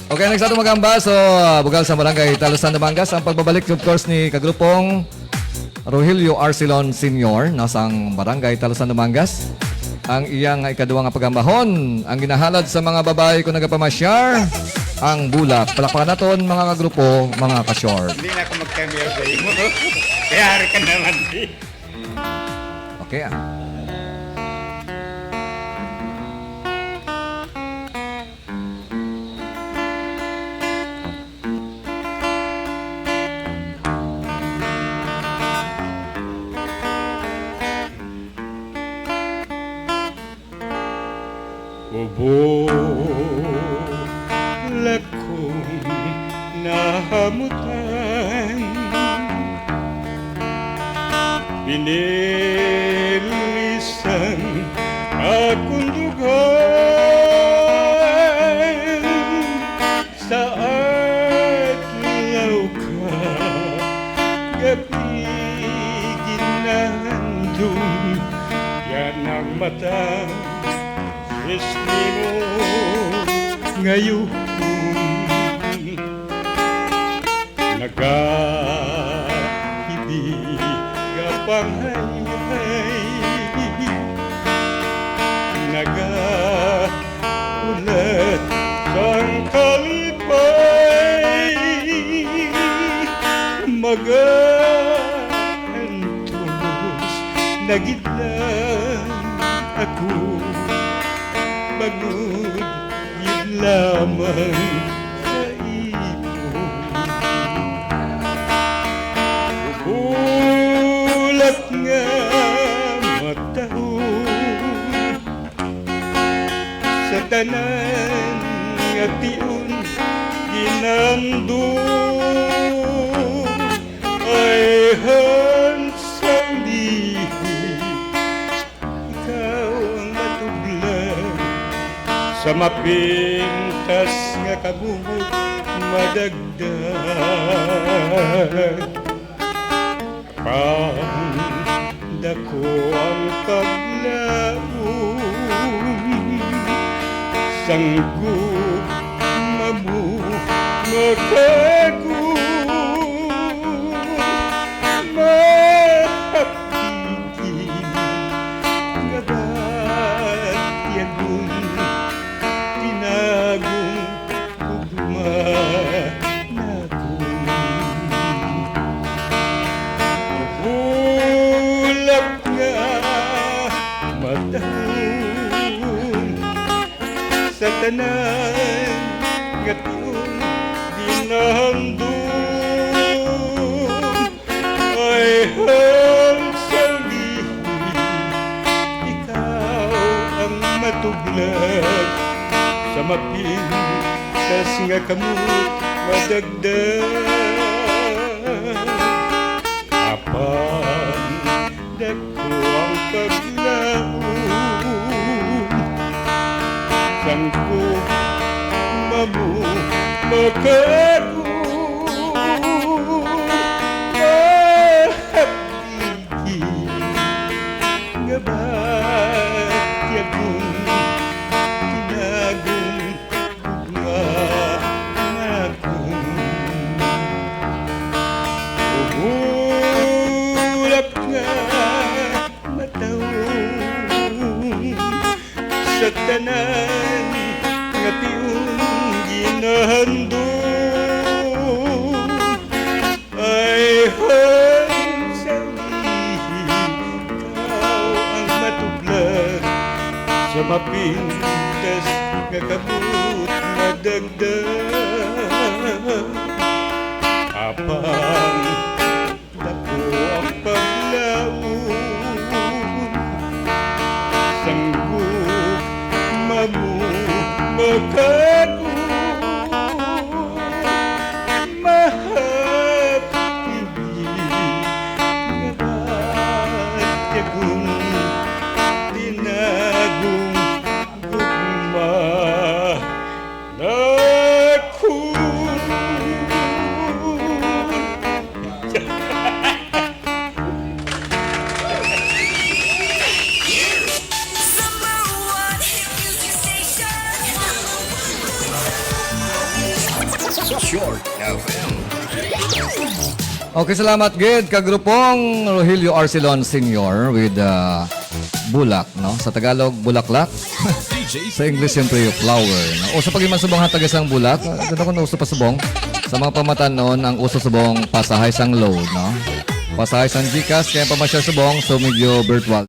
Okay, next atong magamba. So, bugal sa Barangay Talusan de Mangas. Ang pagbabalik, of course, ni kagrupong Rogelio Arcelon Sr. Nasang Barangay Talusan de Mangas. Ang iyang ikaduwa nga pagambahon. Ang ginahalad sa mga babae kung nagapamasyar. Ang bulak. Palakpakan naton mga kagrupo, mga ka-short. Hindi na ako mag-camera sa iyo. Kaya hari ka naman. Okay, Bulak kong nahamutan, pinilisan akong dugan sa adlaw ka gabi ginandong yan ang matang Isni mo ngayon nag-ibig ka pang hayay nag-ulat sang kalipay mag-antos nagidlang ako Bangod yun lamang sa ipon Bubulat nga matahon Sa tanan nga tiyon ginandun Ay hansang lihi Ikaw ang matublan sa mapintas nga kabubot madagdag Dako ang paglaon Sanggup mamu magkagun Mahapigin nga batyagun Tinagong ugma na Bulak nga matahon Sa tanan nga tiyon dinahandon Ay hansang lihi Ikaw ang matublag sa mapintas nga kamot madagdag Apan dako ang paglaon Sangko mamu makaroon Mahabigin nga batyagon sa tanan nga tiyong ginahandong ay hansang lihi ikaw ang matublag sa mapintas nga kabut madagdag apang dako ang paglaon sanggup mamu magkagun mahapigin nga batyagon tinagong gugma na Short FM. Okay, salamat gid kagrupong Rogelio Arcelon Senior with Bulak, no? Sa Tagalog, bulaklak. Sa English, siyempre, yung flower. No? Uso pag yung subong hatag isang bulak, doon ako na uso pa subong. Sa mga pamatan noon, ang uso subong pasahay sang load, no? Pasahay sang Gcash, kaya pamasyal subong, so medyo virtual.